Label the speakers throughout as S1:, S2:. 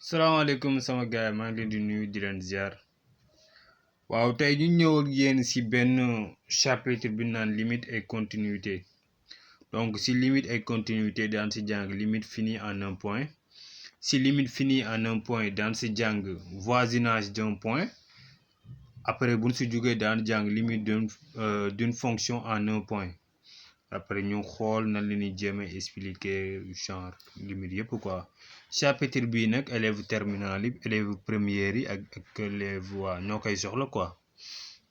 S1: salaamaaleykum sama gars yi maa ngi leen di nuyu di leen ziar waaw tey ñu ñëw ak yéen ci benn chapitre bi naan limite et continuité donc ci limite et continuité daan ci jàng limite finie en un point ci limite finie en un point daan ci jàng voisinage d'un point après buñ ci jógee daan jàng limite d'une fonction en un point après ñu xool na li ñuy jéem a expliquer genre limite yëpp quoi chapitre bii nag élève terminale yi élève première yi ak élève waa ñoo koy soxla quoi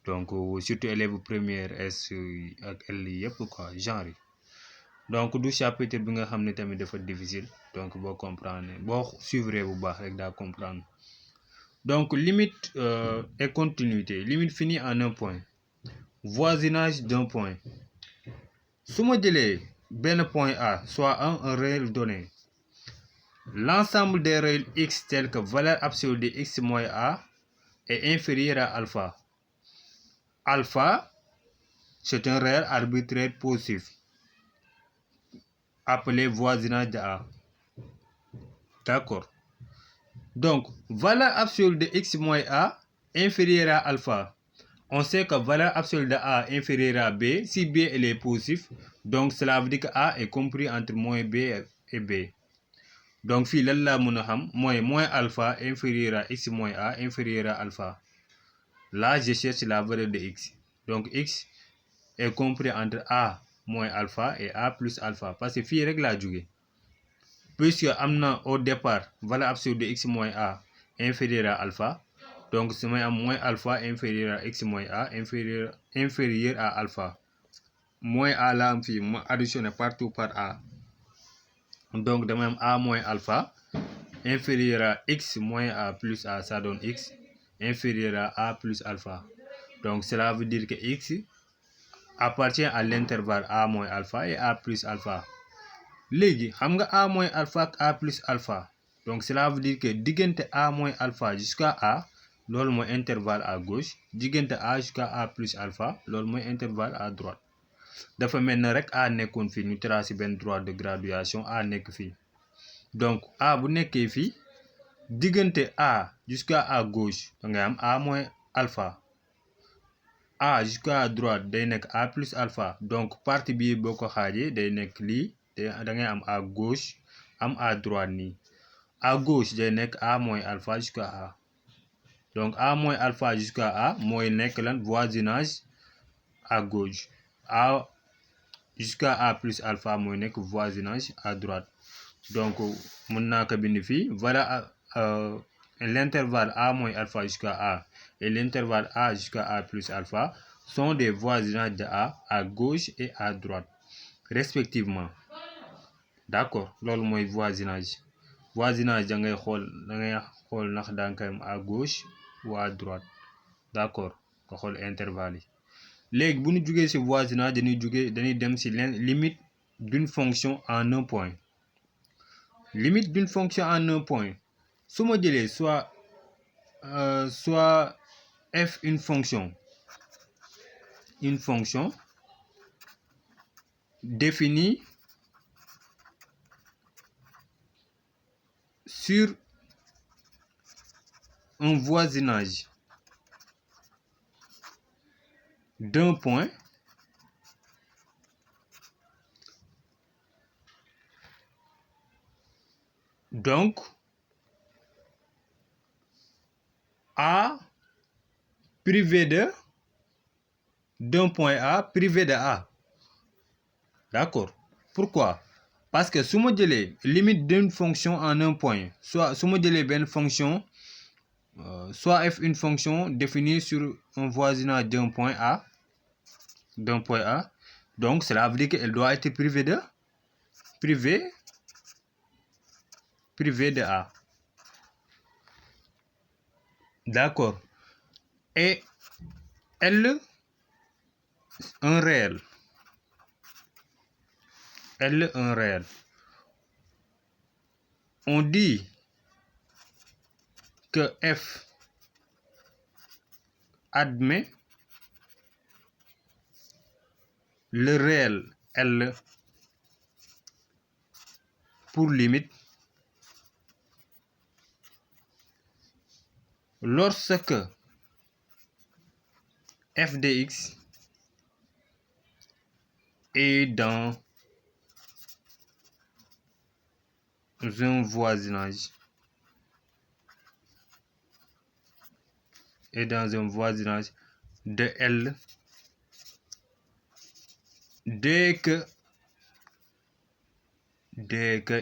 S1: donc surtout élève première S ak L yëpp quoi genre yi donc du chapitre bi nga xam ne tamit dafa difficile donc boo comprendre boo suivre bu baax rek daa comprendre donc limite et continuité limite finie en un point voisinage d'un point su ma jëlee benn point A soit un réel donné l'ensemble des réels x tels que valeur absolue de x moins a est inférieur à alpha. Alpha, c'est un réel arbitraire positif appelé voisinage de A. D'accord. Donc, valeur absolue de x moins a inférieure à alpha. On sait que valeur absolue de A inférieure à B. Si B elle est positive, donc cela veut dire que A est compris entre moins B et B. Donc fii lan laa mën a xam mooy moins alpha inférieur à x moins a inférieur à alpha. Là je cherche la valeur de x. Donc x est compris entre a moins alpha et a plus alpha parce que fii rek laa jóge puisque am na au départ valeur absolue de x moins a inférieur à alpha donc su may am moins alpha inférieur à x moins a inférieur à alpha moins a la am fii ma additionné partout par a. Donc damay am a moins alpha inférieur à x moins a plus a, ça donne x inférieur à a plus alpha. Donc cela veut dire que x appartient à l'intervalle a moins alpha et a plus alpha. Léegi xam nga a moins alpha ak a plus alpha donc cela veut dire que diggante a moins alpha jusqu'à a loolu mooy intervalle à gauche diggante a jusqu'à a plus alpha loolu mooy intervalle à droite. dafa mel ne rek a nekkoon fii ñu tracé benn droite de graduation a nekk fii donc a bu nekkee fii diggante a jusqu'à à gauche da ngay am a moins alpha a jusqu'à droite day nekk a plus alpha donc partie bii boo ko xaajee day nekk lii da ngay am à gauche am à droite nii à gauche day nekk a moins alpha jusqu'à a donc a moins alpha jusqu'à a mooy nekk lan voisinage à gauche a jusqu'à a plus alpha mooy nekk voisinage à droite donc mën naa ko bind fii voilà l'intervalle a moins alpha jusqu'à a et l'intervalle a jusqu'à a plus alpha sont des voisinages de a à gauche et à droite respectivement. D'accord loolu mooy voisinage da ngay xool ndax da nga koy am à gauche ou à droite d'accord nga xool intervalle yi. léegi bu ñu jugee ci voisinage dañuy dem ci limite d'une fonction en un point. Limite d'une fonction en un point su ma jëlee soit f une fonction définie sur un voisinage d'un point donc A privé d'un point A privé de A. D'accord pourquoi parce que su ma jëlee limite d'une fonction en un point soit su ma jëlee benn fonction soit f une fonction définie sur un voisinage d'un point A donc cela veut dire qu'elle doit être privée de A. D'accord et L un réel on dit que f admet le réel L pour limite lorsque f de x est dans un voisinage de L, dès que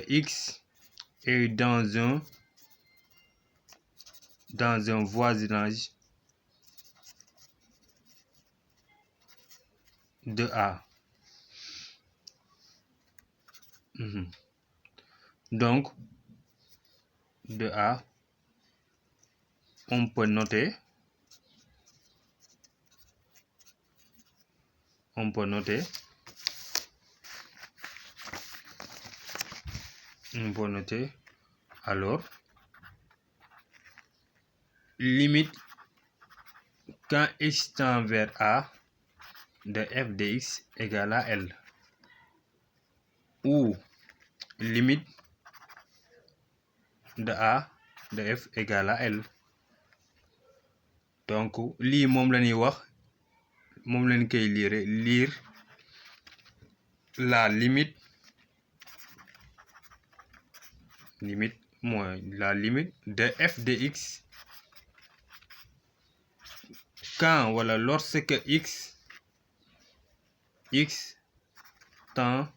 S1: x est dans un voisinage de A. Donc, de A, on peut noter alors limite quand x tend vers A de f de x égale à L, ou limite de A de f égale à L. Donc lii moom la ñuy wax, moom lañ koy lire la limite mooy la limite de f de x quand wala lorsque x tend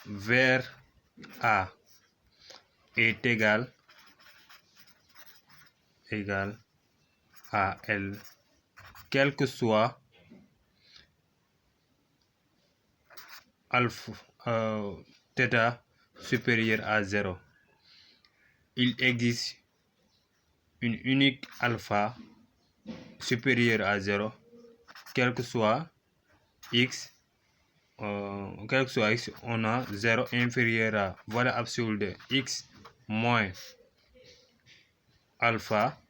S1: vers A est égal à L, quel que soit alpha θ supérieur à 0. Il existe une unique alpha supérieure à 0, quel que soit x, on a 0 inférieur à valeur absolue de x moins alpha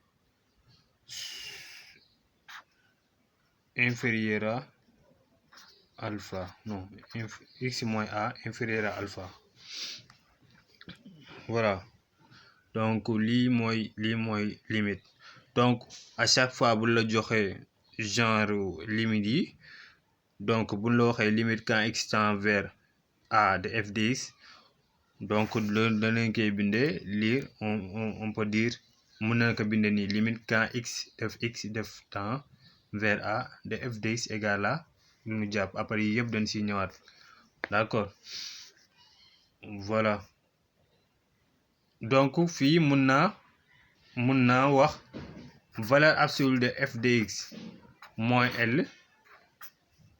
S1: inférieur à alpha, non, x moins a inférieur à alpha. Voilà, donc lii mooy limite. Donc à chaque fois bu la joxe genre limite yi, donc bu la waxee limite quand x tend vers A de f de x, donc danañ koy bindee lire, on peut dire, mën na ko bindee nii, limite quand x tend vers A de f de x égale à ñu jàpp après yi yëpp dañ si ñëwaat. D'accord, voilà. Donc fii mun naa wax valeur absolue de f de x moins L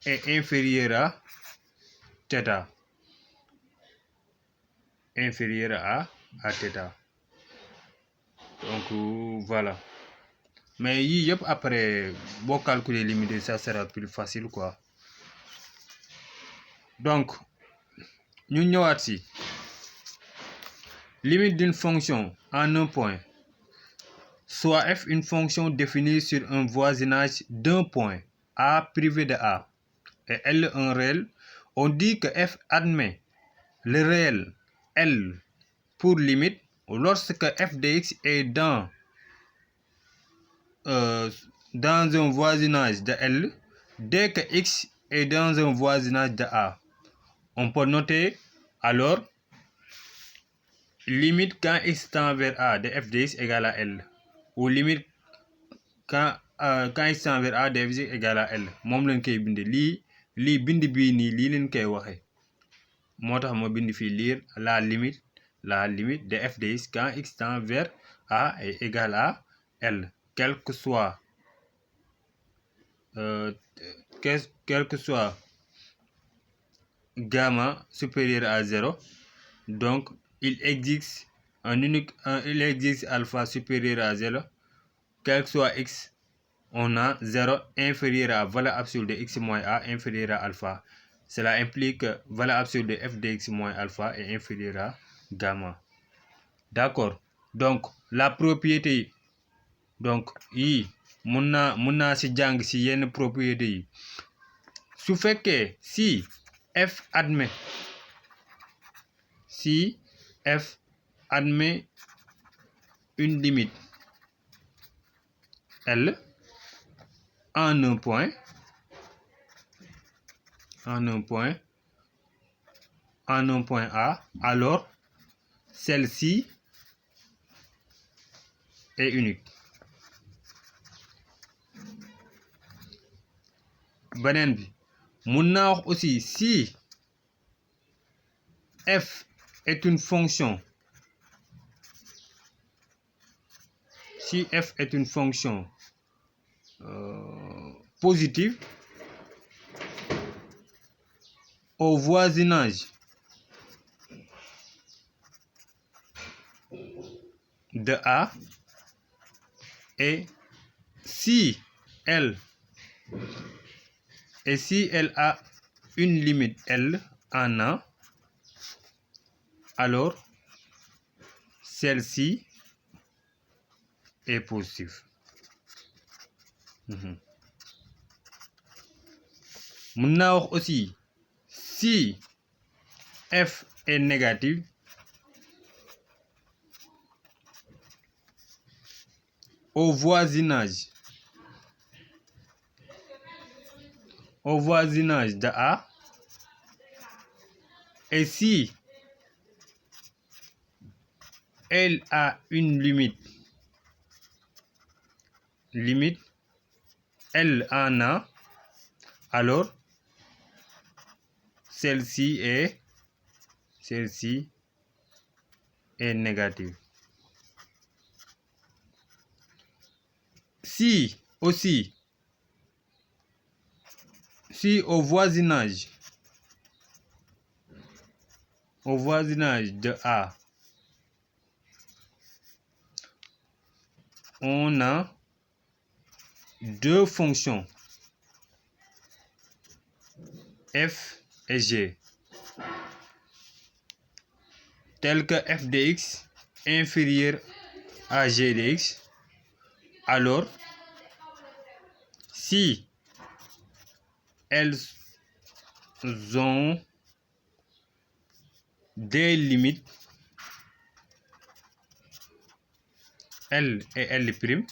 S1: est inférieur à θ, donc voilà. Mais yii yëpp après boo calculer limite ça sera plus facile quoi. Donc ñu ñëwaat si limite d'une fonction en un point, soit f une fonction définie sur un voisinage d'un point A privé de A et L un réel. On dit que f admet le réel L pour limite lorsque f de x est dans un voisinage de L, dès que x est dans un voisinage de A. On peut noter alors limite quand x tend vers A de f de x égale à L, ou limite quand x tend vers A de f de x égale à L. moom lañ koy binde lii bind bii nii lii leen koy waxee, moo tax ma bind fii lire la limite de f de x quand x tend vers A est égal à L, quel que soit gamma supérieur à 0. Donc il existe alpha supérieur à 0, quel que soit x, on a 0 inférieur à valeur absolue de x moins a inférieur à alpha. Cela implique que valeur absolue de f de x moins alpha est inférieure à gamma. D'accord, donc la propriété yi, donc yii mun naa si jàng si yenn propriété yi. Su fekkee si f admet une limite L en un point, A, alors celle-ci est unique. Beneen bi mun naa wax aussi si f est une fonction, positive au voisinage de A, et si elle a une limite L en A, alors celle-ci est positive. Mun naa wax aussi si f est négative, au voisinage de A, et si elle a une limite L en A, alors celle-ci est négative. Si au voisinage de A, on a deux fonctions f et g, telles que f de x inférieur à g de x, alors si elles ont des limites L et L',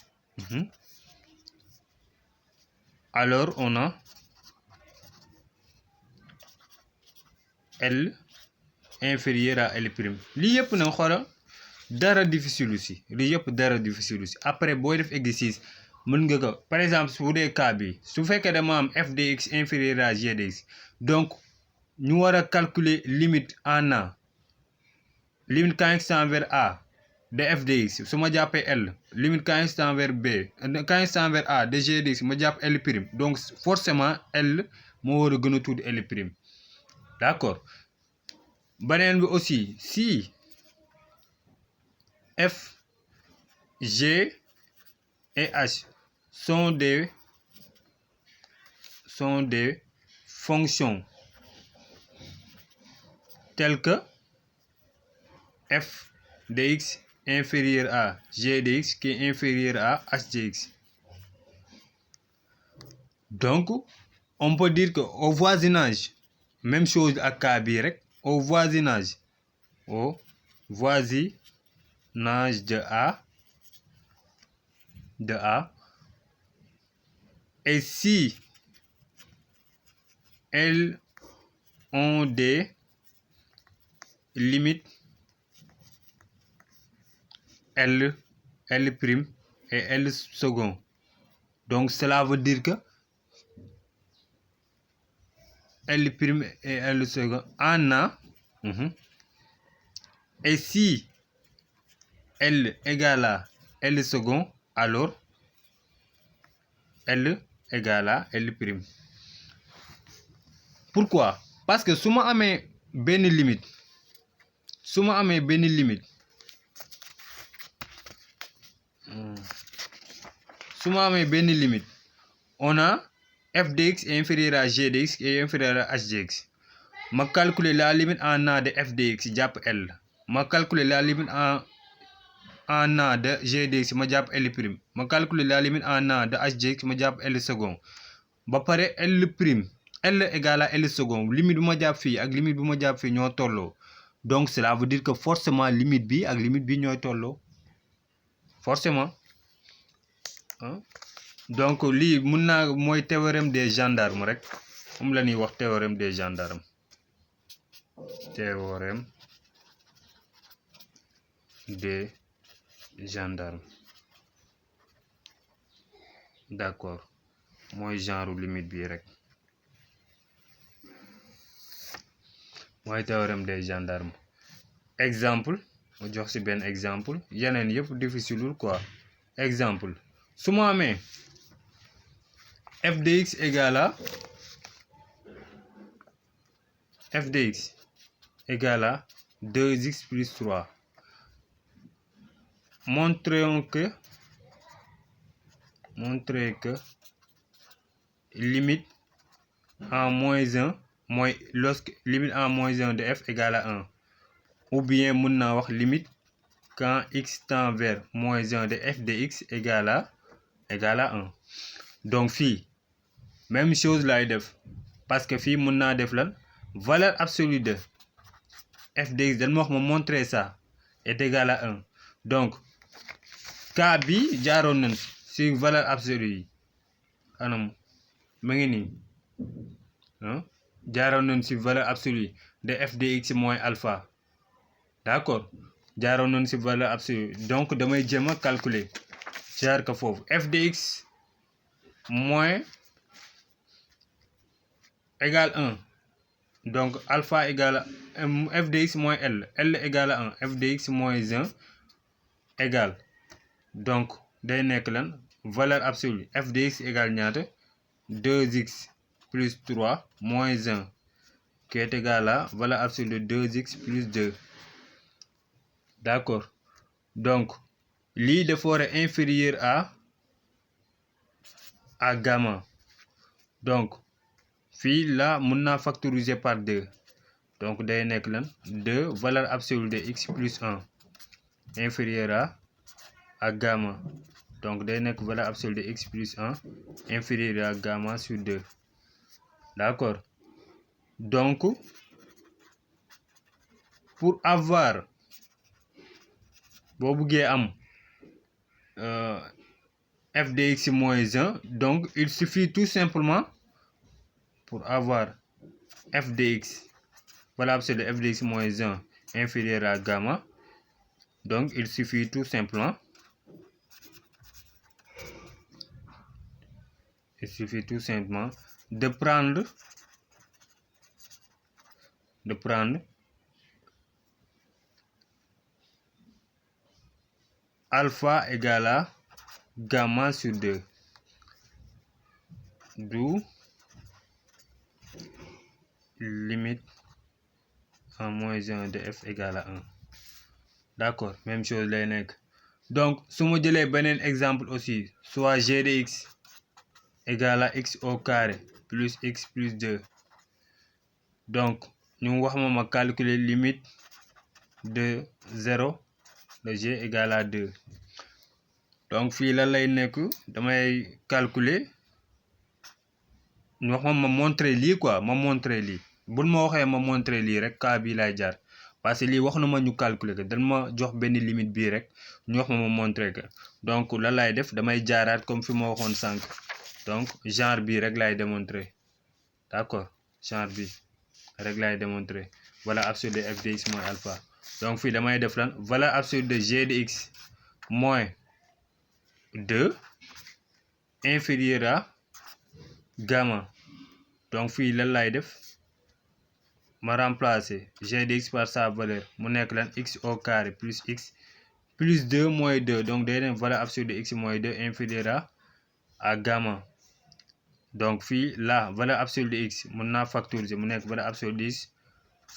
S1: alors on a L inférieur à L'. lii yëpp nag xoolal dara difficile aussi, après booy def exercice mën nga ko, par exemple su dee cas bi su fekkee dama am f de x inférieur à g de x, donc ñu war a calculer limite en A, limite quand x tend vers A de f de x, su ma jàppee L, limite quand x tend vers B, quand x tend vers A de g de x ma jàpp L', donc forcément L moo war a gën a tuuti L'. D'accord. Beneen bi aussi si f, g et h sont des fonctions telles que f de x inférieur à g de x qui est inférieur à h de x, donc on peut dire que au voisinage, même chose ak cas bii rek, au voisinage de A, et si elles ont des limites L', et L second, donc cela veut dire que L' et L second en A, et si L égale à L second, alors L égale à L'. Pourquoi? Parce que su ma amee benn limite on a f de x inférieur à g de x et inférieur à h de x, ma calculer la limite en A de f de x jàpp L, ma calculer la limite en A de g de x ma jàpp L', ma calculer la limite en A de h de x ma jàpp L second, ba pare L égale à L second, limite bu ma jàpp fii ak limite bu ma jàpp fii ñoo tolloo, donc cela veut dire que forcément limite bi ak limite bi ñooy tolloo, forcément. hein. Donc lii mun naa mooy théorème des gendarmes rek moom la ñuy wax théorème des gendarmes théorème des gendarmes d'accord mooy genre limite bi rek mooy théorème des gendarmes exemple ma jox ci benn exemple yeneen yëpp difficileul quoi exemple su ma amee f de x égale à f de x égale à 2x plus 3 montrons que limite en moins 1 mooy lorsque limite en moins 1 de f égale à 1 ou bien mën naa wax limite quand x tend vers moins 1 de f de x égale à 1 donc fii même chose laay def parce que fii mën naa def lan valeur absolue de f de x dañ ma wax ma montrer ça est égal à 1 donc cas bi jaaroon nañ ci valeur absolue yi anam ma ngi nii jaaroon nañ ci valeur absolue de f de x moins alpha d'accord jaaroon nañ ci valeur absolue donc damay jéem a calculer jaar ko foofu f de x moins égale 1 donc alpha égale f de x moins l égale à 1 f de x moins 1 égale donc day nekk lan valeur absolue f de x égale ñaata 2x plus 3 moins 1 qui est égal à valeur absolue de 2x plus 2 d'accord donc lii dafa war a inférieur à gamma donc fii là mën naa factoriser par 2 donc day nekk lan 2 valeur absolue de x plus 1 inférieur à gamma donc day nekk valeur absolue de x plus 1 inférieur à gamma sur 2 d'accord donc pour avoir boo buggee am f de x moins 1 donc il suffit tout simplement pour avoir f de x valeur absolue de f de x moins 1 inférieur à gamma donc il suffit tout simplement de prendre alpha égale à gamma sur 2 d'où limite en moins 1 de f égale à 1 d'accord même chose lay nekk donc su ma jëlee beneen exemple aussi soit g de x égale à x au carré plus x plus 2 donc ñu wax ma calculer limite de 0 de g égale à 2 donc fii lan lay nekk damay calculer ñu wax ma montrer lii quoi ma montrer lii buñ ma waxee ma montrer lii rek cas bii lay jaar parce que lii wax na ma ñu calculer que dañ ma jox benn limite bii rek ñu wax ma montrer que donc lan lay def damay jaaraat comme fi ma waxoon sànq donc genre bii rek lay démontrer d'accord genre bii rek lay démontrer valeur absolue de f de x moins alpha donc fii damay def lan valeur absolue de g de x moins 2 inférieur à gamma donc fii lan lay def ma remplacer g de x par sa valeur mu nekk lan x au carré plus x plus 2 moins 2 donc day dem valeur absolue de x moins 2 inférieur à gamma donc fii la valeur absolue de x mën naa factoriser mu nekk valeur absolue de x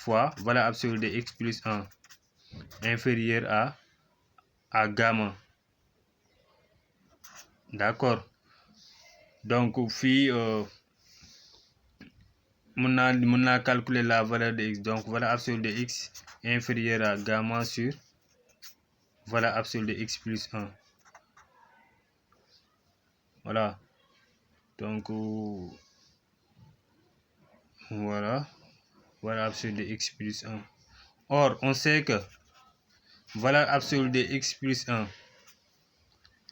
S1: fois valeur absolue de x plus 1 inférieur à gamma d'accord donc fii mën naa calculer la valeur de x donc valeur absolue de x inférieur à gamma sur valeur absolue de x plus 1 voilà donc voilà valeur absolue de x plus 1 or on sait que valeur absolue de x plus 1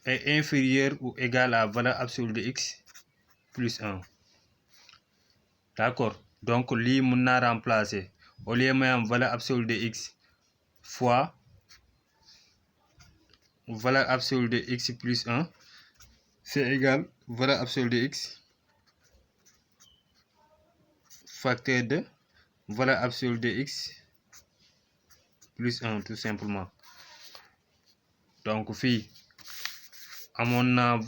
S1: est inférieur ou égal à valeur absolue de x plus 1. D'accord, donc lii mun naa remplacer au lieu may am valeur absolue de x fois valeur absolue de x plus 1 c'est égal valeur absolue de x facteur de valeur absolue de x plus 1 tout simplement. Donc fii amoon naa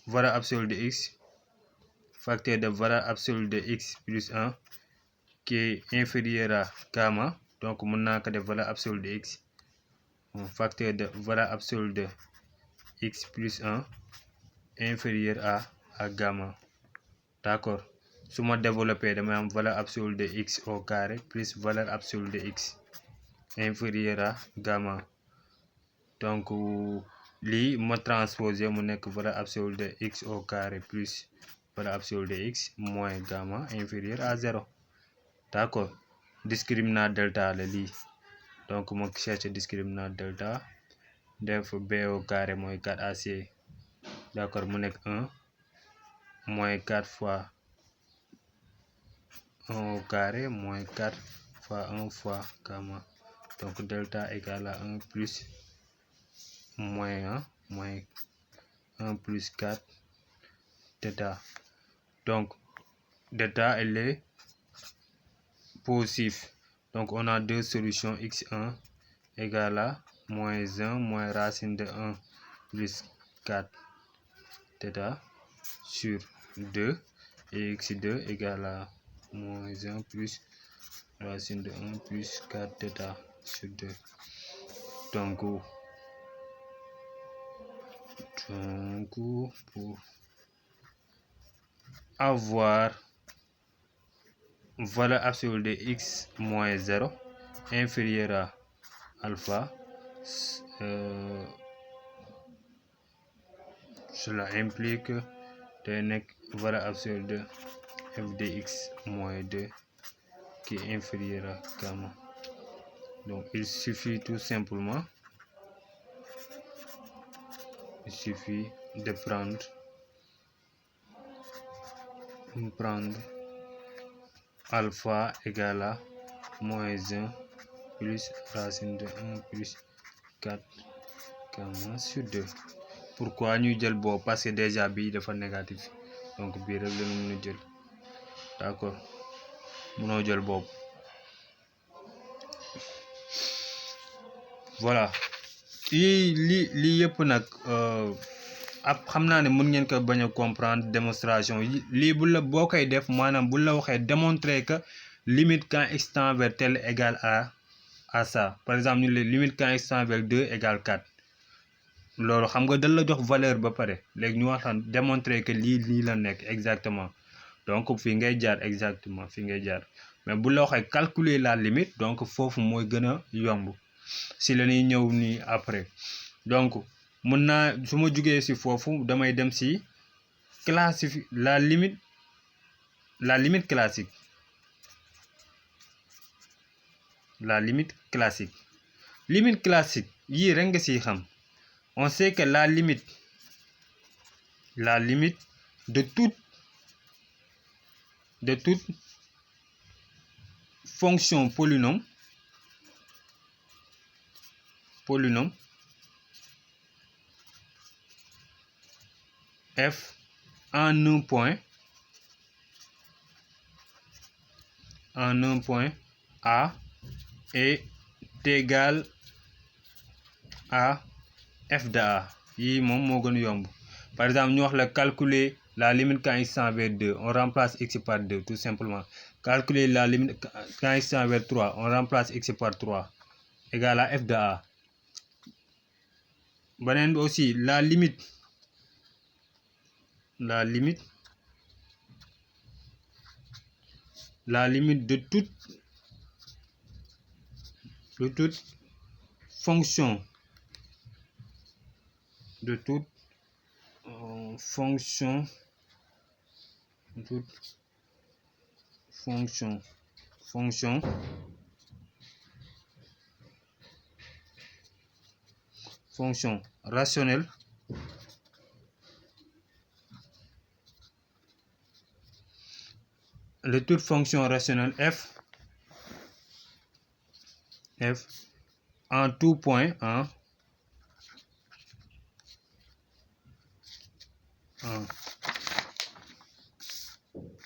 S1: valeur absolue de x facteur de valeur absolue de x plus 1 qui est inférieur à gamma, donc mun naa ko def valeur absolue de x facteur de valeur absolue de x plus 1 inférieur à gamma. D'accord, su ma développé damay am valeur absolue de x au carré plus valeur absolue de x inférieur à gamma. Donc lii ma transposé mu nekk valeur absolue de x au carré plus valeur absolue de x moins gamma inférieur à 0. D'accord, discriminant delta la lii, donc ma cherche discriminant delta def b au carré mooy 4ac. D'accord, mu nekk 1 moins 4 fois 1 au carré moins 4 fois 1 fois gamma, donc delta égale à 1 plus moins 1 moins 1 plus 4 θ. Donc θ elle est positif, donc on a deux solutions, x1 égale à moins 1 moins racine de 1 plus 4 θ sur 2 et x2 égale à moins 1 plus racine de 1 plus 4 θ sur 2. Donc pour avoir valeur absolue de x moins 0 inférieur à alpha, cela implique day nekk valeur absolue de f de x moins 2 qui est inférieur à gamma. Donc il suffit tout simplement de prendre alpha égale à moins 1 plus racine de 1 plus 4 gamma sur 2. Pourquoi ñu jël boobu? Parce que déjà bii dafa négatif, donc bii rek la ñu mën a jël. D'accord, mënoo jël boobu. Voilà, lii yëpp nag ab xam naa ne mën ngeen ko bañ a comprendre démonstration yi. lii bu la boo koy def maanaam bu la waxee démontrer que limite quand x tend vers tel égale à ça, par exemple ñu leen limite quand x tend vers 2 égale 4, loolu xam nga dal la jox valeur ba pare, léegi ñu waxtaan démontrer que lii la nekk exactement. Donc fii ngay jaar exactement fii ngay jaar, mais bu la waxee calculer la limite, donc foofu mooy gën a yomb si la ñuy ñëw nii après. Donc mun naa su ma jugee si foofu damay dem si classifier la limite classique. Limite classique yii rek nga siy xam. On sait que la limite de toute fonction polynôme f en un point A est égal à f de A. yii moom moo gën a yomb. Par exemple ñu wax la calculer la limite quand x tend vers 2, on remplace x par 2 tout simplement. Calculer la limite quand x tend vers 3, on remplace x par 3 égal à f de A. beneen bi aussi la limite de toute fonction rationnelle de toute fonction rationnelle f en tout point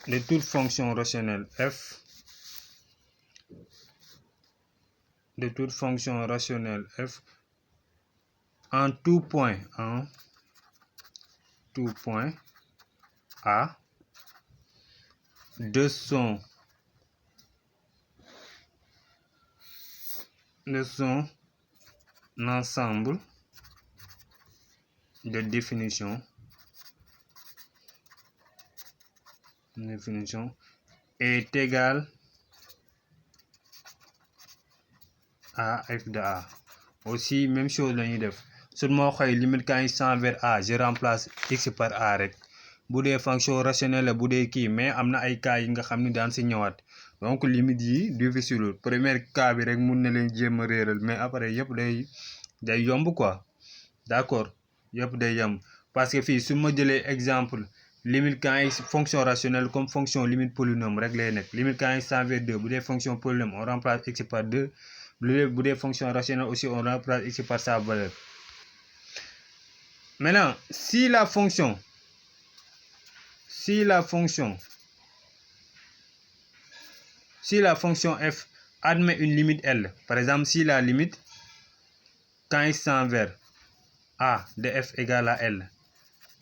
S1: de toute fonction rationnelle f de toute fonction rationnelle f en tout point a de son ensemble de définition est égal à f de a. Aussi même chose la ñuy def su ma waxee limite quand il tend vers a je remplace x par a rek bu dee fonction rationnelle la bu dee kii, mais am na ay cas yi nga xam ni daan si ñëwaat. donc limite yi difficile premier cas bi rek mun na leen jéem a réeral, mais après yëpp day yomb quoi. d'accord yëpp day yomb parce que fii su ma jëlee exemple limite quand x fonction rationnelle comme fonction limite polynôme rek lay nekk. limite quand x tend vers 2 bu dee fonction polynôme on remplace x par 2 bu dee fonction rationnelle aussi on remplace x par sa valeur. Maintenant si la fonction f admet une limite L, par exemple si la limite quand x tend vers a de f égale à L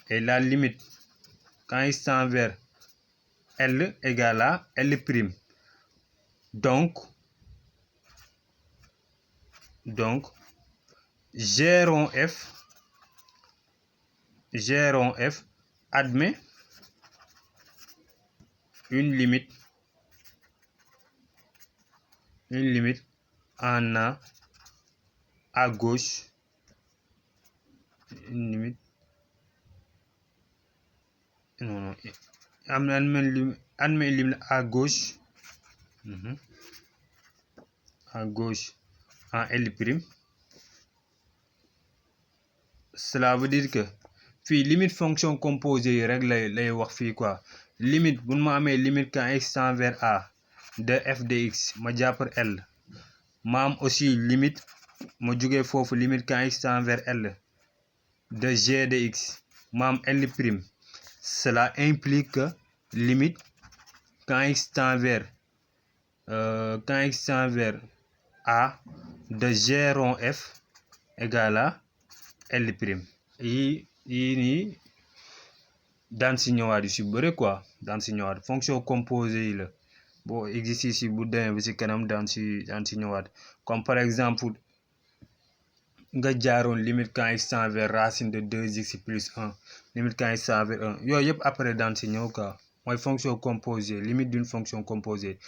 S1: et la limite quand x tend vers L égale à L', donc G rond f admet une limite en a à gauche, une limite admet une limite à gauche en L'. Cela veut dire que fii limite fonction composée yi rek lay wax fii quoi. limite bu ma amee limite quand x tend vers a de f de x ma jàpp L, ma am aussi limite ma jógee foofu limite quand x tend vers L de g de x ma am L'. Cela implique que limite quand x tend vers a de g rond f égale à L'. yii nii daan si ñëwaat yu si bëre quoi, daan si ñëwaat fonction composée yi la boo exercice yi bu demee bi si kanam daan si ñëwaat. comme par exemple nga jaaroon limite quand x tend vers racine de 2x plus 1 limite quand x tend vers 1 yooyu yëpp après daan si ñëw quoi. mooy fonction composée, limite d'une fonction composée.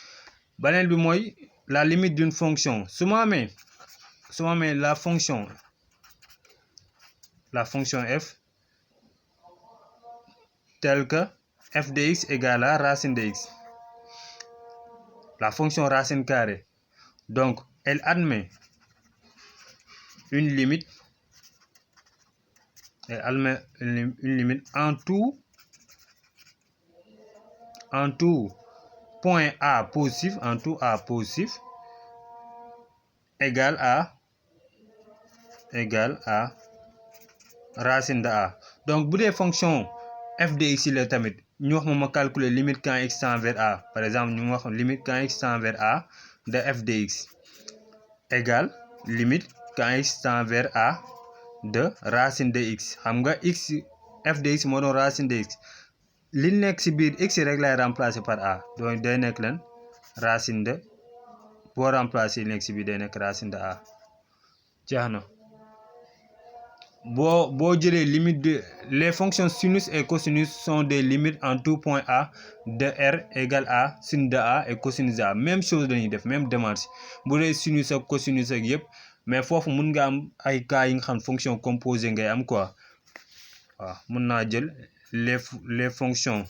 S1: beneen bi mooy la limite d'une fonction su ma amee la fonction f telle que f de x égale à racine de x, la fonction racine carrée, donc elle admet une limite en tout point a positif, égale à racine de a. donc bu dee fonction f de x la tamit ñu wax ma calculer limite quand x tend vers a, par exemple ñu wax limite quand x tend vers a de f de x égale limite quand x tend vers a de racine de x. xam nga x f de x moo doon racine de x, li nekk si biir x rek lay remplacer par a, donc day nekk leen racine de, boo remplacer li nekk si biir day nekk racine de a. jeex na. boo jëlee limite de les fonctions sinus et cosinus sont des limites en tout point a de r égale à sin de a et cosinus de a. même chose lañuy def, même démarche bu dee sinus ak cosinus ak yëpp, mais foofu mun nga am ay cas yi nga xam fonction composée ngay am quoi. waaw mun naa jël les fonctions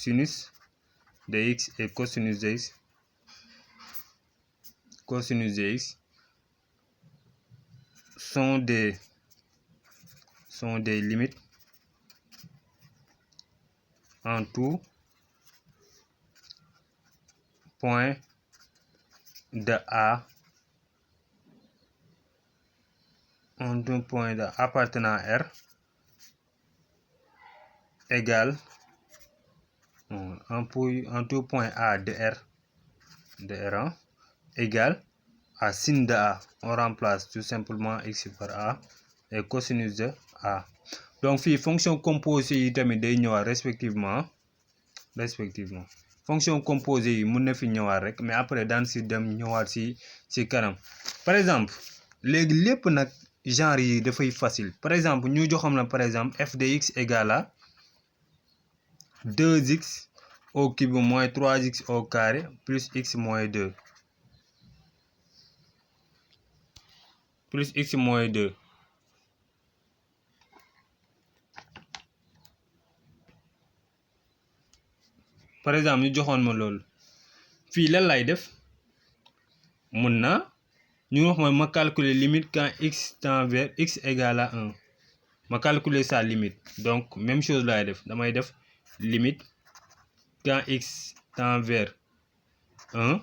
S1: sinus de x et cosinus de x sont des limites en tout point de A, un point de appartenant à R égale un tout point A de R1 égale à sin de A. On remplace tout simplement x par A et cosinus de A. Donc fii fonction composée yi tamit day ñëwaat respectivement fonction composée yi mën na fi ñëwaat rek mais après daan si dem ñëwaat si kanam. Par exemple léegi lépp nag genre yi dafay facile. Par exemple ñu joxam la par exemple f de x égale à 2x au cube moins 3x au carré plus x moins 2 plus x moins 2. Par exemple ñu joxoon ma loolu fii lan lay def mun na ñu wax ma calculer limite quand x tend vers x égale à 1 ma calculer sa limite. Donc même chose lay def damay def limite quand x tend vers 1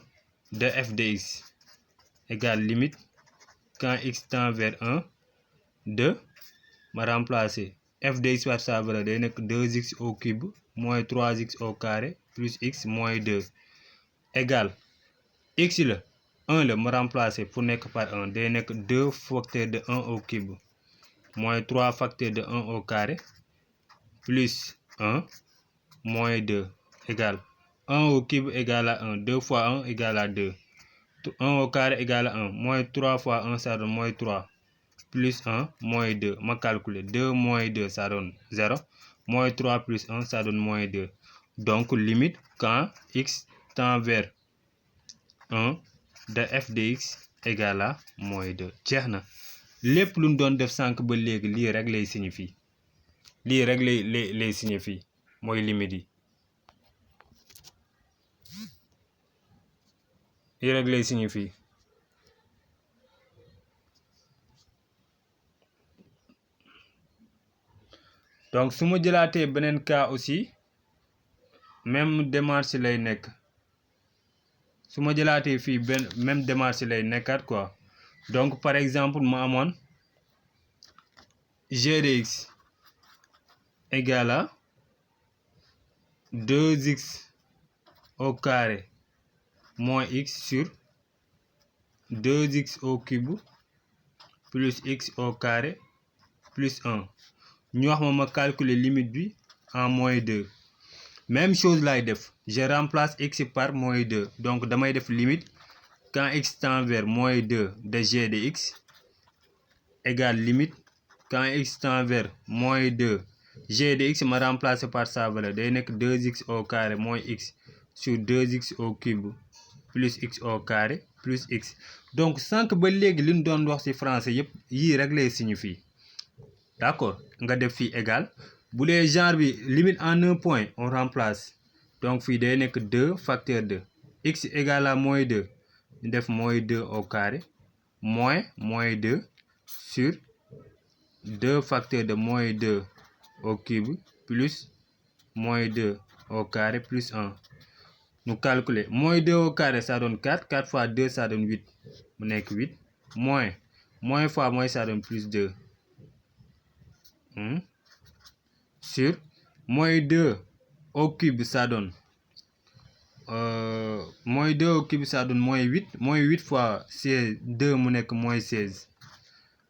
S1: de f de x égale limite quand x tend vers 1 de ma remplacer f de x par sa valeur day nekk 2x au cube moins 3x au carré plus x moins 2 égale x la 1 la ma remplacer pour nekk par 1 day nekk 2 facteur de 1 au cube moins 3 facteur de 1 au carré plus 1 moins 2 égale 1 au cube égale à 1, 2 fois 1 égale à 2, 1 au carré égale à 1, moins 3 fois 1 ça donne moins 3, plus 1 moins 2, ma calculer 2 moins 2 ça donne 0, moins 3 plus 1 ça donne moins 2. Donc limite quand x tend vers 1 de f de x égale à moins 2 jeex na. lépp lu ñu doon def sànq ba léegi lii rek lay signifie lay signifie mooy limite yi lii rek lay signifie. Donc su ma jëlaatee beneen cas aussi même démarche lay nekk su ma jëlaatee fii même démarche lay nekkaat quoi. Donc par exemple ma amoon g de x égale à 2x au carré moins x sur 2x au cube plus x au carré plus 1 ñu wax ma calculer limite bi en moins 2. Même chose lay def je remplace x par moins 2 donc damay def limite quand x tend vers moins 2 de g de x égale limite quand x tend vers moins 2 g de x ma remplacer par sa valeur day nekk 2x au carré moins x sur 2x au cube plus x au carré plus x. Donc sànq ba léegi li ñu doon wax ci français yëpp yii rek lay signifie. D'accord nga def fii égal bu dee genre bi limite en un point on remplace donc fii day nekk 2 facteur de x égale à moins 2 ñu def moins 2 au carré moins 2 sur 2 facteur de moins 2 au cube plus moins 2 au carré plus 1. Nous calculer moins 2 au carré ça donne 4, 4 fois 2 ça donne 8 mu nekk 8 moins fois moins ça donne plus 2 sur moins 2 au cube ça donne moins 2 au cube ça donne moins 8 fois 16 2 mu nekk moins 16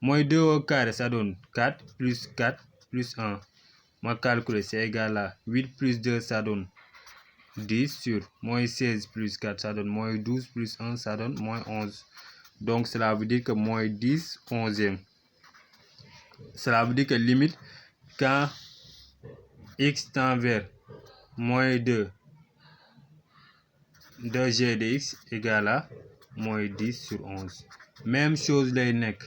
S1: moins 2 au carré ça donne 4 plus 1 ma calculer c'est égal à 8 plus 2 ça donne 10 sur moins 16 plus 4 ça donne moins 12 plus 1 ça donne moins 11. Donc cela veut dire que moins 10 onzième. Cela veut dire que limite quand x tend vers moins 2 de g de x égale à moins 10 sur 11. Même chose lay nekk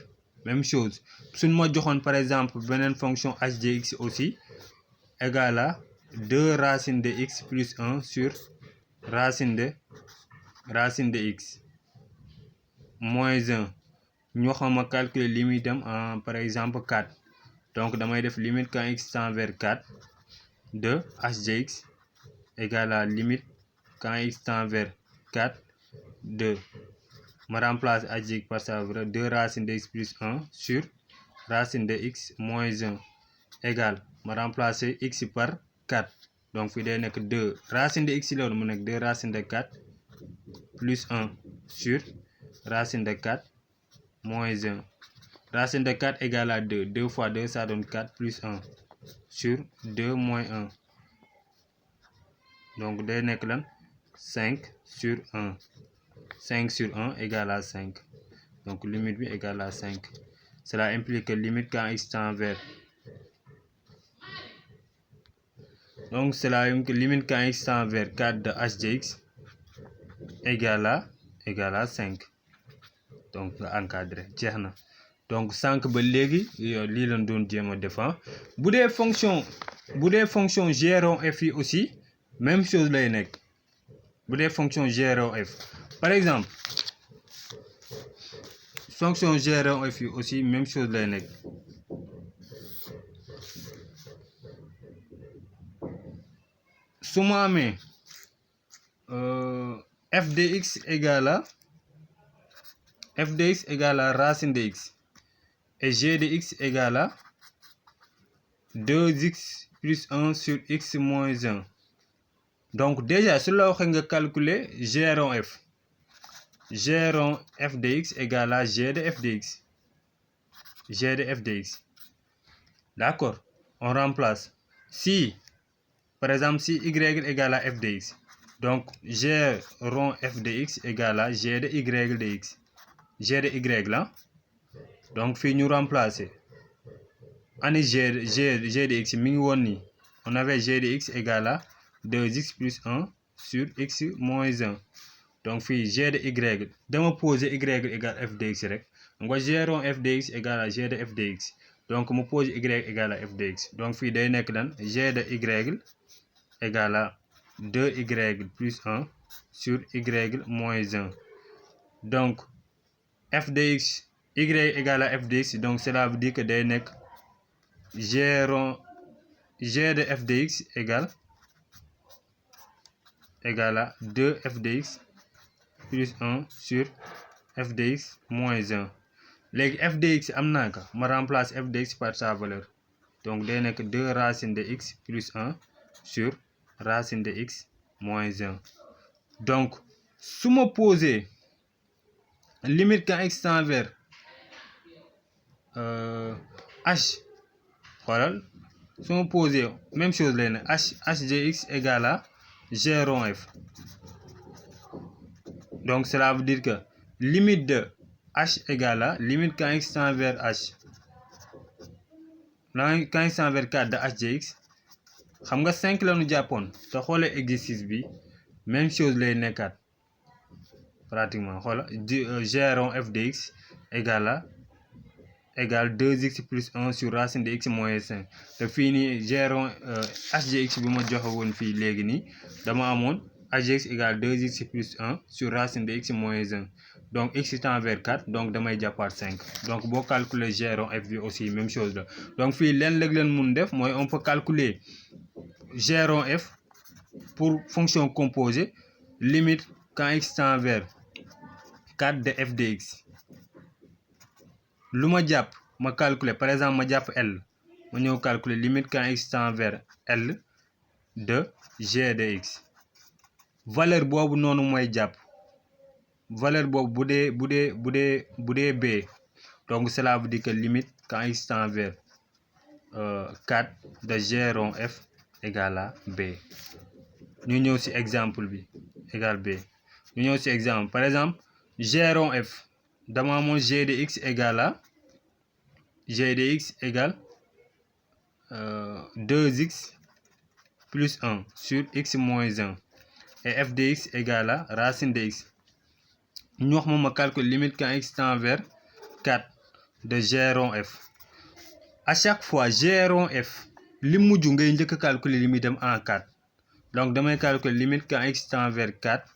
S1: même chose suñ ma joxoon par exemple beneen fonction h de x aussi égale à 2 racine de x plus 1 sur racine de x moins 1 ñu wax ma calculer limite am en par exemple 4 donc damay def limite quand x tend vers 4 de h de x égale à limite quand x tend vers 4, 2. Je remplace h de x par sa valeur 2 racine de x plus 1 sur racine de x moins 1 égale, je remplace x par 4. Donc, il y a 2 racine de x, il y a 2 racine de 4 plus 1 sur racine de 4 moins 1. Racine de 4 égale à 2. 2 fois 2, ça donne 4 plus 1 sur 2 moins 1. Donc, il y a 5 sur 1. 5 sur 1 égale à 5. Donc, limite b égale à 5. Cela implique que limite quand x tend vers. Donc, cela implique que limite quand x tend vers 4 de h de x égale à 5. Donc, encadré. Donc, 5 ba légui li lañ doon jéma défend. Bu dé fonction g rond f yi aussi même chose lay nek. Bu dé fonction g rond f. Par exemple, fonction g rond f yi aussi même chose lay nek. Suma amé f de x égale à racine de x et g de x égale à 2x plus 1 sur x moins 1. Donc déjà, si là on va calculer g rond f. G rond f de x égale à g de f de x. G de f de x. D'accord. On remplace. Si, par exemple, si y égale à f de x. Donc, g rond f de x égale à g de y de x. G de y là. Donc, fi nous remplacer. Année g de x, on avait g de x égale à 2x plus 1 sur x moins 1. Donc, fi g de y, dama poser y égale f de x rek. Donc, g rond f de x égale à g de f de x. Donc, je pose y égale à f de x. Donc, fi day nek lan g de y égale à 2y plus 1 sur y moins 1. Donc, f de x, y égale à f de x. Donc, cela veut dire que day nek g de f de x égale à 2f de x plus 1 sur f de x moins 1. Les f de x amna ka, je remplace f de x par sa valeur. Donc, day nek 2 racine de x plus 1 sur racine de x moins 1. Donc, si je pose limite quand x tend vers h, voilà, si je pose même chose, h de x égale à g rond f. Donc, cela veut dire que limite de h égale à limite quand x tend vers h. Quand x tend vers 4 de h de x, xam nga 5 la ñu jàppoon te xoolee exercice bi même chose lay nekkaat pratiquement xoola g rond f de x égale 2x plus 1 sur racine de x moins 5 te fii nii g rond h de x bi ma joxe woon fii léegi nii dama amoon h de x égale 2x plus 1 sur racine de x moins 1. Donc, x tend vers 4, donc damay jàppaat 5. Donc, pour calculer g rond f bi aussi même chose là. Donc, fii leen lëg leen mun def mooy on peut calculer g rond f pour fonction composée limite quand x tend vers 4 de f de x. Lu ma jàpp ma calculer par exemple ma jàpp L ma ñëw calculer limite quand x tend vers L de g de x. Valeur boobu noonu mooy jàpp valeur boobu bu dee b. Donc cela veut dire que limite quand x tend vers 4 de g rond f égale à b. Ñu ñëw ci exemple bi égale b. Ñu ñëw ci exemple par exemple g rond f dama amoon g de x égale à 2x plus 1 sur x moins 1 et f de x égale à racine de x. Ñu wax ma calcule limite quand x tend vers 4 de g rond f. À chaque fois g rond f li mujj ngay njëkk calculer limite en 4. Donc damay calculer limite quand x tend vers 4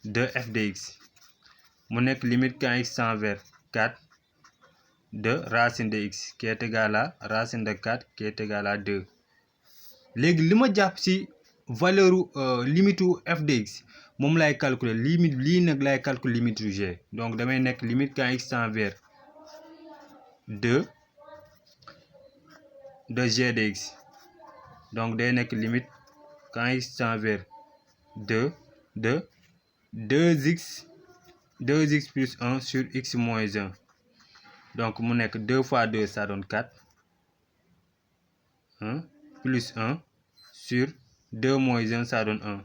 S1: de f de x. Mu nekk limite quand x tend vers 4 de racine de x qui est égal à racine de 4 qui est égal à 2. Léegi li ma jàpp ci valeur limite f de x moom lay calculer limite lii nag lay calculer limite g donc damay nekk limite quand x tend vers 2 de g de x donc day nekk limite quand x tend vers 2 de 2x plus 1 sur x moins 1 donc mu nekk 2 fois 2 ça donne 4 1 plus 1 sur 2 moins 1 ça donne 1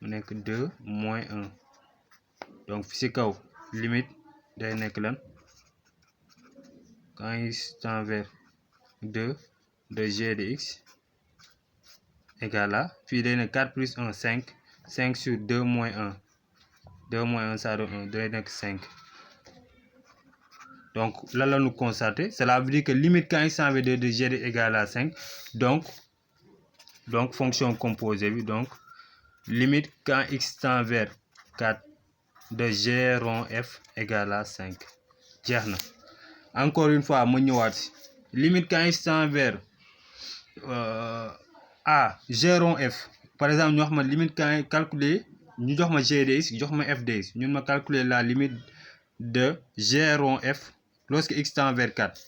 S1: mu nekk 2 moins 1 donc ci kaw limite day nekk lan quand x tend vers 2 de g de x égale à fii day nekk 4 plus 1 5 sur 2 moins 1 2 moins 1 ça donne 1 day nekk 5 donc lan la ñu constater cela veut dire que limite quand x tend vers 2 de g de égale à 5 donc fonction composée bi donc limite quand x tend vers 4 de g rond f égale à 5 jeex na encore une fois ma ñëwaat si limite quand x tend vers a g rond f par exemple ñu wax ma limite quand calculer ñu jox ma g de x jox ma f de x ñun ma calculer la limite de g rond f lorsque x tend vers 4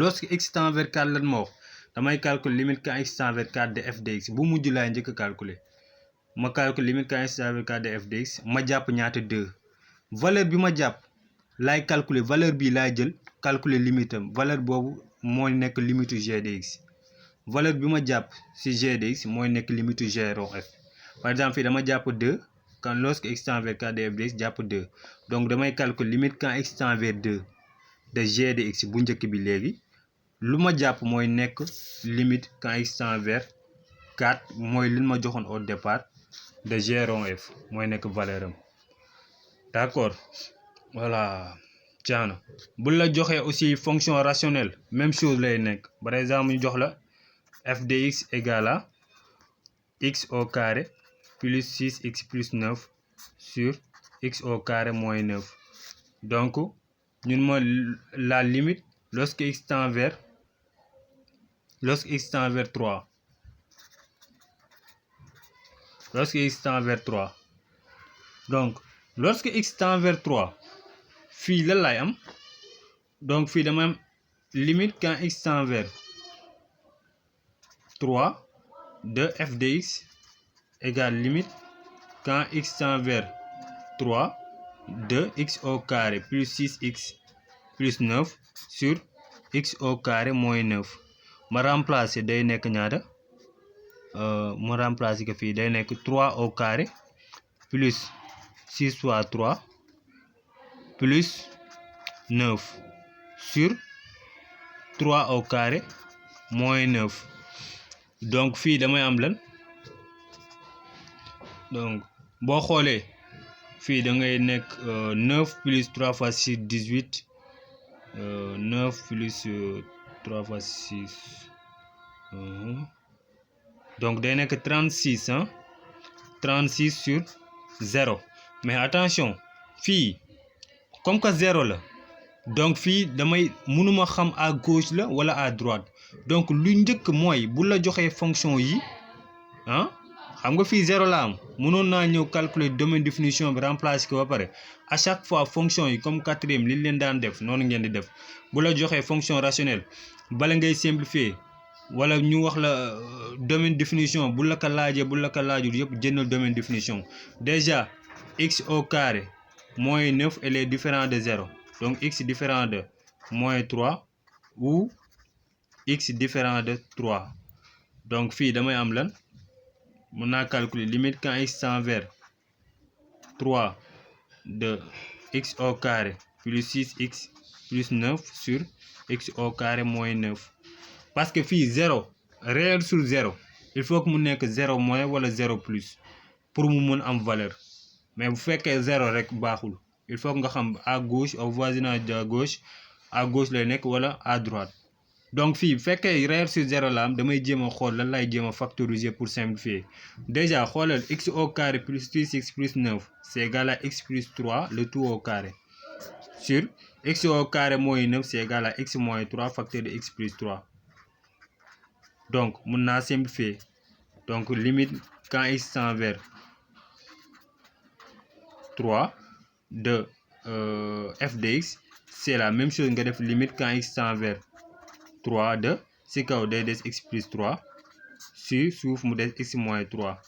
S1: lorsque x tend vers 4 lan ma wax damay calculer limite quand x tend vers 4 de f de x bu mujj laay njëkk a calculer ma calculer limite quand x tend vers 4 de f de x ma jàpp ñaata 2 valeur bi ma jàpp laay calculer valeur bi laay jël calculer limite am valeur boobu mooy nekk limite g de x valeur bi ma jàpp ci g de x mooy nekk limite g rond f par exemple fii dama jàpp 2 quand lorsque x tend vers 4 de f de x jàpp 2 donc damay calculer limite quand x tend vers 2 de g de x bu njëkk bi léegi lu ma jàpp mooy nekk limite quand x tend vers 4 mooy li ma joxoon au départ de g rond f mooy nekk valeur am d'accord voilà caana bu la joxee aussi fonction rationnelle même chose lay nekk par exemple ñu jox la f de x égale à x au carré plus 6x plus 9 sur x au carré moins 9 donc ñun ma la limite lorsque x tend vers 3 lorsque x tend vers 3 donc lorsque x tend vers 3 fii lan laay am donc fii dama am limite quand x tend vers 3 de f de x égale limite quand x tend vers 3 de x au carré plus 6x plus 9 sur x au carré moins 9 ma remplacer day nekk ñaata ma remplacer que fii day nekk 3 au carré plus 6 fois 3 plus 9 sur 3 au carré moins 9 donc fii damay am lan donc boo xoolee fii da ngay nekk 9 plus 3 fois 6 18 9 plus 3 fois 6 donc day nekk 36 hein 36 sur 0 mais attention fii comme que 0 la donc fii damay mënuma xam à gauche la wala à droite donc lu njëkk mooy bu la joxee fonction yi ah xam nga fii 0 la am mënoon naa ñëw calculer domaine définition bi remplacer ko ba pare à chaque fois fonction yi comme quatrième li leen daan def noonu ngeen di def bu la joxee fonction rationnelle bala ngay simplifier wala ñu wax la domaine définition bu la ko laajee bu la ko laajul yëpp jëndal domaine définition déjà x au carré moins 9 elle est différent de 0 donc x différent de moins 3 ou x différent de 3 donc fii damay am lan mën naa calculer limite quand x tend vers 3 de x au carré plus 6x plus 9 sur x au carré moins 9 parce que fii 0 réel sur 0 il faut que mu nekk 0 moins wala 0 plus pour mu mën am valeur mais bu fekkee 0 rek baaxul il faut que nga xam à gauche au voisinage de à gauche lay nekk wala à droite donc fii bu fekkee réel sur 0 la am damay jéem a xool lan lay jéem a factoriser pour simplifier déjà xoolal x au carré plus 6x plus 9 c'est égal à x plus 3 le tout au carré sur x au carré moins 9 c'est égal à x moins 3 facteur de x plus 3 donc mun naa simplifier donc limite quand x tend vers 3 de f de x c'est la même chose nga def limite quand x tend vers 3 de si kaw day des x plus 3 si suuf mu des x moins 3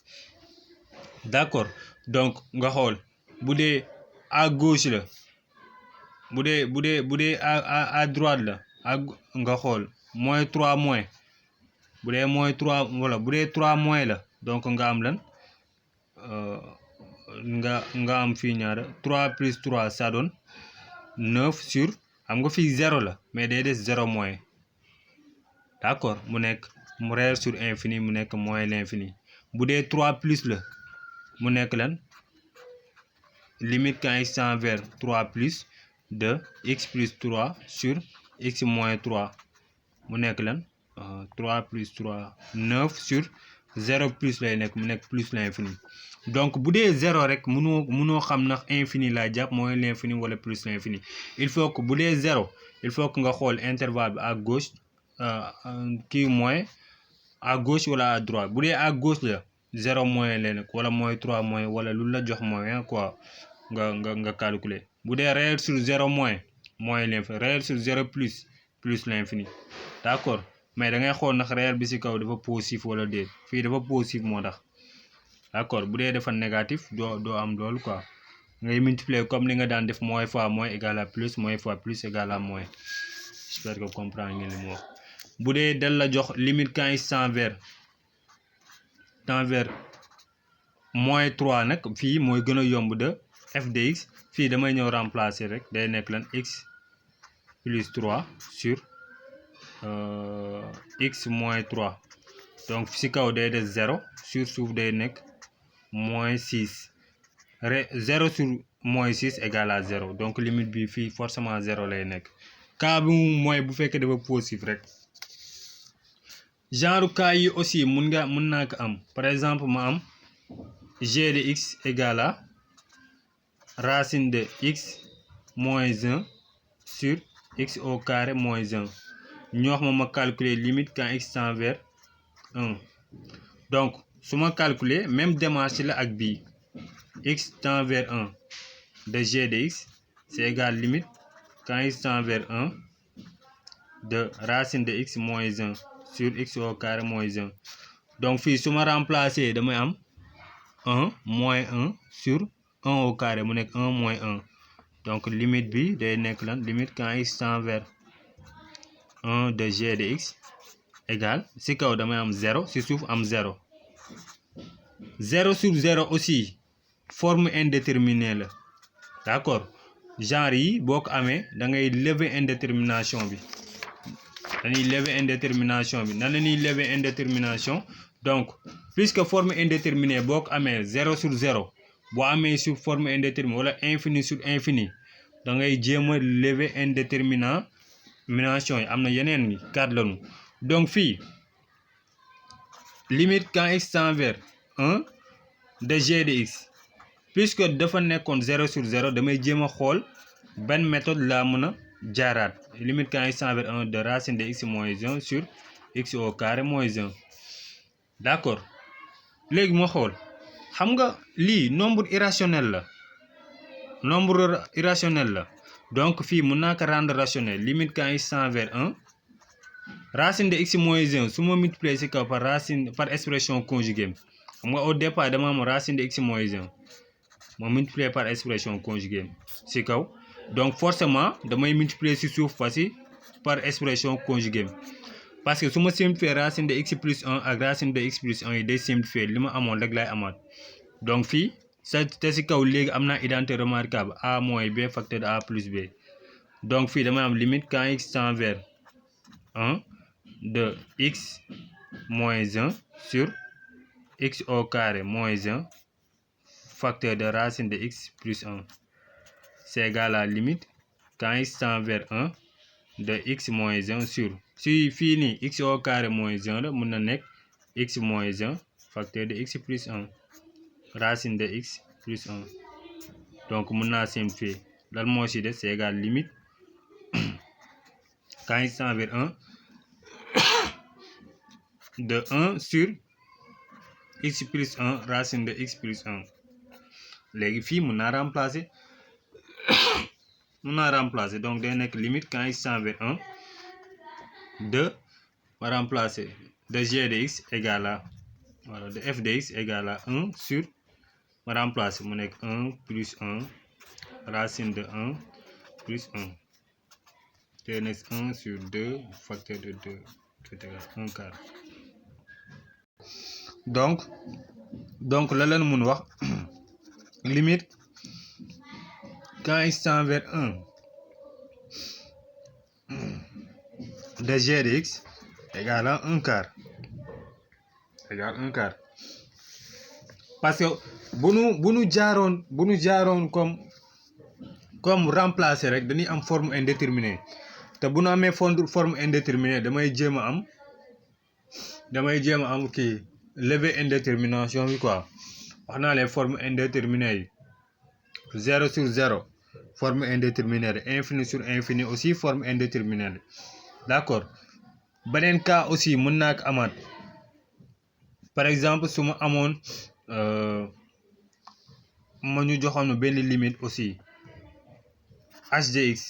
S1: d'accord donc nga xool bu dee à gauche la bu dee à droite la ak nga xool moins 3 moins bu dee moins 3 voilà bu dee 3 moins la donc nga am lan nga am fii ñaara 3 plus 3 ça donne 9 sur xam nga fii 0 la mais day des 0 moins d'accord mu nekk mu réel sur infini mu nekk moins l'infini bu dee 3 plus la mu nekk lan limite quand x tend vers 3 plus de x plus 3 sur x moins 3 mu nekk lan 3 plus 3 9 sur 0 plus lay nekk mu nekk plus l'infini donc bu dee 0 rek mënoo xam ndax infini laa jàpp mooy l'infini wala plus l'infini il faut que bu dee 0 il faut que nga xool intervalle bi à gauche kii moins à gauche wala à droite bu dee à gauche la 0 moins lay nekk wala moins 3 moins wala lu la jox moins quoi nga calculer bu dee réel sur 0 moins l'infini réel sur 0 plus l'infini d'accord mais da ngay xool ndax réel bi ci kaw dafa positif wala déet fii dafa positif moo tax d'accord bu dee dafa négatif doo am loolu quoi ngay multiplier comme ni nga daan def moins fois moins égal à plus moins fois plus égal à moins j'espère que comprendre ngeen li mu wax bu dee dal la jox limite quand x tend vers moins 3 nag fii mooy gën a yomb de f de x fii damay ñëw remplacer rek day nekk lan x plus 3 sur x moins 3 donc ci kaw day des 0 sur suuf day nekk moins 6 0 sur moins 6 égale à 0 donc limite bi fii forcément 0 lay nekk cas bi mooy bu fekkee dafa positif rek genre cas yi aussi mën naa ko am par exemple ma am g de x égale à racine de x moins 1 sur x au carré moins 1 ñu wax ma calculer limite quand x tend vers 1 donc su ma calculer même démarche la ak bii x tend vers 1 de g de x c'est égal limite quand x tend vers 1 de racine de x moins 1 sur x au carré moins 1 donc fii su ma remplacer damay am 1 moins 1 sur 1 au carré mu nekk 1 moins 1 donc limite bi day nekk lan limite quand x tend vers 1 de g de x égal ci kaw damay am 0 ci suuf am 0 0 sur 0 aussi forme indéterminée la d'accord genre yi boo ko amee da ngay lever indétermination bi dañuy lever indétermination bi nan la ñuy lever indétermination donc puisque forme indéterminée boo ko amee 0 sur 0 boo amee sur forme indéterminée wala infini sur infini da ngay jéem a lever indétermination yi am na yeneen ni 4 lañu donc fii limite quand x tend vers 1 de g de x puisque dafa nekkoon 0 sur 0 damay jéem a xool ban méthode laa mën a jaaraat limite quand x tend vers 1 de racine de x moins 1 sur x au carré moins 1 d'accord léegi ma xool xam nga lii nombre irrationnel la donc fii mën naa ko rendre rationnel limite quand x tend vers 1 racine de x moins 1 su ma multiplier ci kaw par expression conjuguée xam nga au départ dama am racine de x moins 1 ma multiplier par expression conjuguée ci kaw donc forcément damay multiplier ci suuf par expression conjuguée parce que su ma simplifier racine de x plus 1 ak racine de x plus 1 yi day simplifier li ma amoon rek laay amaat donc fii te ci kaw léegi am naa identité remarquable a moins b facteur de a plus b donc fii damay am limite quand x tend vers 1 de x moins 1 sur x au carré moins 1 facteur de racine de x plus 1 c'est égal à limite quand x tend vers 1 de x moins 1 sur si fii nii x au carré moins 1 la mën na nekk x moins 1 facteur de x plus 1 racine de x plus 1 donc mën naa simplifier lan moo ci des c'est égal limite quand x tend vers 1 de 1 sur x plus 1 racine de x plus 1 léegi fii mun naa remplacer donc day nekk limite quand x tend vers 1 de ma remplacer de g de x égale à voilà de f de x égale à 1 sur ma remplacer mu nekk 1 plus 1 racine de 1 plus 1 day nekk 1 sur 2 facteur de 2 c'est égal 1 quart. donc la leen mun wax limite quand x tend vers 1 de g de x égale à 1 quart parce que bu nu jaaroon comme remplacer rek dañuy am forme indéterminée te bu nu amee forme indéterminée damay jéem a am kii lever indétermination bi quoi wax naa les formes indéterminées yi 0 sur 0 forme indéterminée la infini sur infini aussi forme indéterminée la d'accord beneen cas aussi mën naa ko amaat par exemple su ma amoon ma ñu joxoon benn limite aussi h de x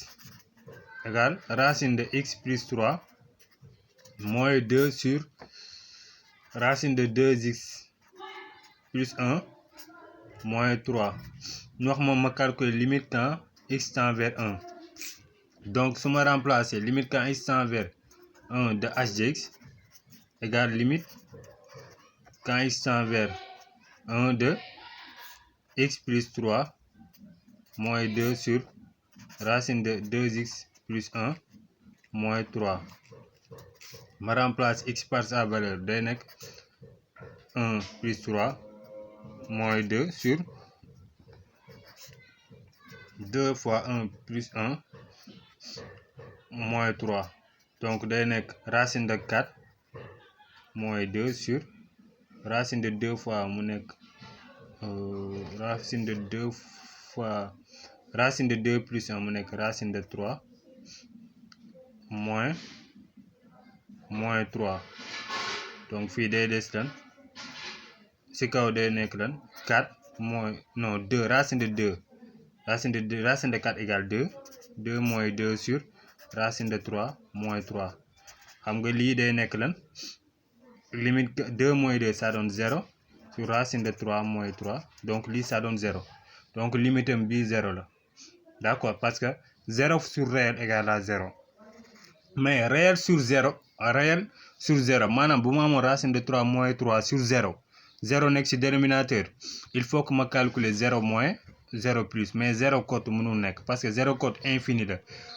S1: égale racine de x plus 3 moins 2 sur racine de 2x plus 1 moins 3 ñu wax moom ma calculer limite quand x tend vers 1 donc su ma remplacer limite quand x tend vers 1 de h de x égale limite quand x tend vers 1 de x plus 3 moins 2 sur racine de 2x plus 1 moins 3 ma remplace x par sa valeur day nekk 1 plus 3 moins 2 sur 2 fois 1 plus 1 moins 3 donc day nekk racine de 4 moins 2 sur racine de 2 fois mu nekk racine de 2 fois racine de 2 plus 1 mu nekk racine de 3 moins 3 donc fii day des lan ci kaw day nekk lan 4 moins non 2 racine de 2 racine de 4 égale 2 moins 2 sur racine de 3 moins 3 xam nga lii day nekk lan limite 2 moins 2 ça donne 0 sur racine de 3 moins 3 donc lii ça donne 0 donc limite am bii 0 la d'accord parce que 0 sur réel égale à 0 mais réel sur 0 maanaam bu ma amoon racine de 3 moins 3 sur 0 nekk ci dénominateur il faut que ma calculer 0 moins 0 plus mais 0 cote mënul nekk parce que 0 cote infini la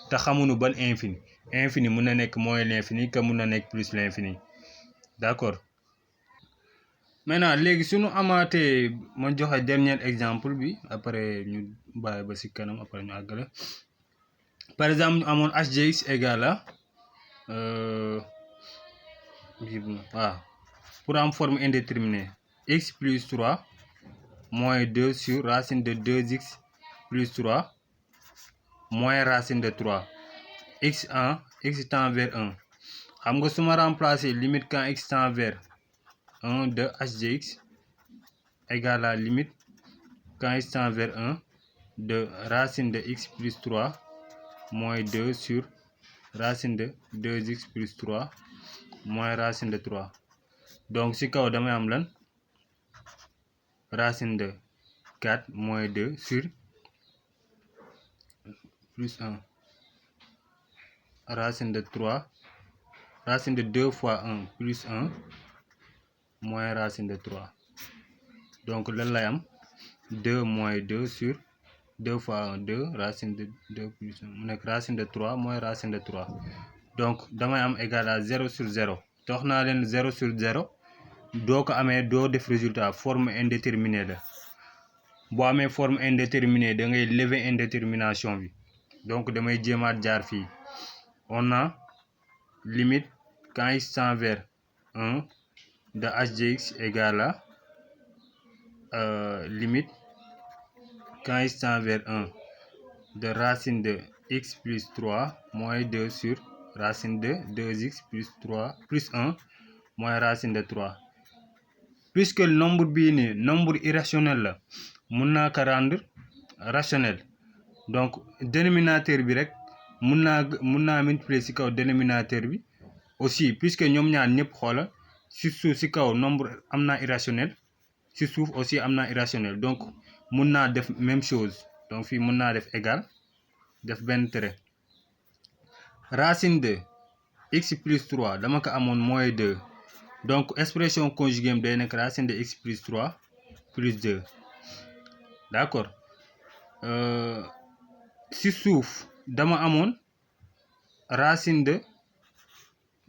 S1: te xamuñu ban infini mën na nekk moins l'infini que mën na nekk plus l'infini d'accord maintenant léegi suñu amaatee ma joxe dernier exemple bi après ñu bàyyi ba ci kanam après ñu àggale par exemple ñu amoon h de x égale à pour am forme indéterminée x plus 3 moins 2 sur racine de 2x plus 3 moins racine de 3 x tend vers 1 xam nga su ma remplacer limite quand x tend vers 1 de h de x égale à limite quand x tend vers 1 de racine de x plus 3 moins 2 sur racine de 2x plus 3 moins racine de 3 donc ci kaw damay am lan racine de 4 moins 2 sur plus 1 racine de 3 racine de 2 fois 1 plus 1 moins racine de 3 donc lan lay am 2 moins 2 sur 2 fois 1 2 racine de 2 plus 1 mu nekk racine de 3 moins racine de 3 donc damay am égal à 0 sur 0 te wax naa leen 0 sur 0 doo ko amee doo def résultat forme indéterminée la boo amee forme indéterminée da ngay lever indétermination bi donc damay jéemaat jaar fii on a limite quand x tend vers 1 de h de x égale à limite quand x tend vers 1 de racine de x plus 3 moins 2 sur racine de 2x plus 3 plus 1 moins racine de 3 puisque le nombre bii nii nombre irrationnel la mun naa ko rendre rationnel donc dénominateur bi rek mun naa multiplier ci kaw dénominateur bi aussi puisque ñoom ñaar ñëpp xoola ci suuf ci kaw nombre am naa irrationnel ci suuf aussi am naa irrationnel donc mun naa def même chose donc fii mun naa def égal def benn trait racine de x plus 3 dama ko amoon moins 2 donc expression conjuguée am day nekk racine de x plus 3 plus 2 d'accord ci suuf dama amoon racine de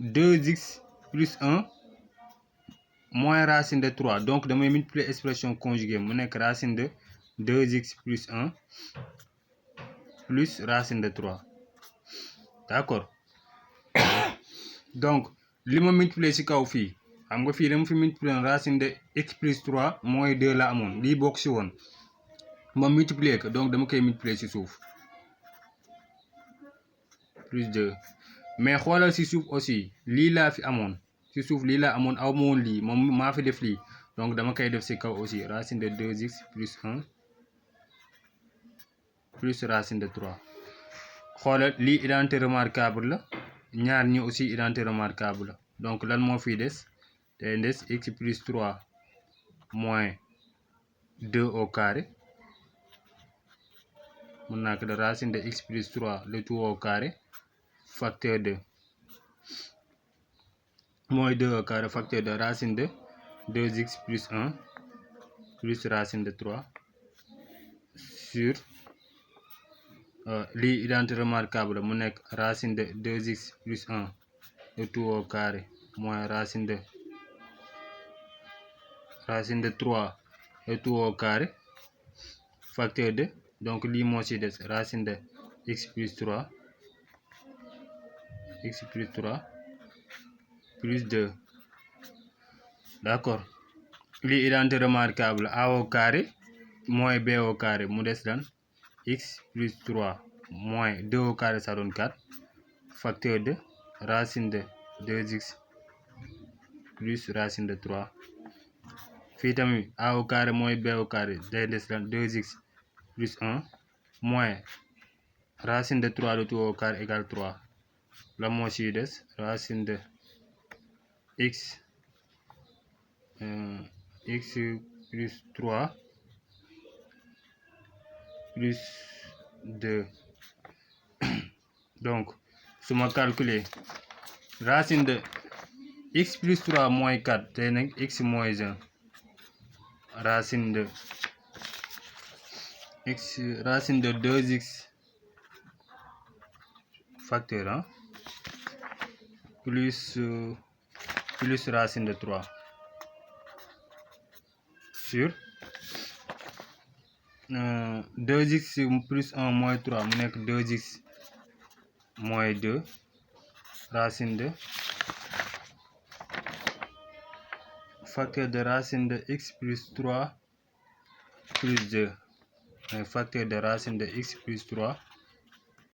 S1: 2x plus 1 moins racine de 3 donc damay multiplier expression conjuguée mu nekk racine de 2x plus 1 plus racine de 3 d'accord donc li ma multiplier ci kaw fii xam nga fii dama fi multiplier racine de x plus 3 moins 2 la amoon lii bokk ci woon ma multiplier ko donc dama koy multiplier ci suuf plus 2 mais xoolal ci suuf aussi lii laa fi amoon ci suuf lii laa amoon aw ma woon lii moom maa fi def lii donc dama koy def ci kaw aussi racine de 2x plus 1 plus racine de 3 xoolal lii identité remarquable la ñaar ñi aussi identité remarquable la donc lan moo fiy des day des x plus 3 moins 2 au carré mun naa ko de racine de x plus 3 le tout au carré facteur de moins 2 au carré facteur de racine de 2x plus 1 plus racine de 3 sur lii identité remarquable mu nekk racine de 2x plus 1 le tout au carré moins racine de 3 le tout au carré facteur de donc lii moo ci des racine de x plus 3 plus 2 d'accord lii identité remarquable a au carré moins b au carré mu des lan x plus 3 moins 2 au carré ça donne 4 facteur de racine de 2x plus racine de 3 fii tamit a au carré moins b au carré day des lan 2x plus 1 moins racine de 3 le tout au carré égale 3 la moo ciy des racine de x plus 3 plus 2 donc su ma calculer racine de x plus 3 moins 4 day nekk x moins 1 racine de 2x facteur plus racine de 3 sur 2x plus 1 moins 3 mu nekk 2x moins 2 racine de facteur de racine de x plus 3 plus 2 facteur de racine de x plus 3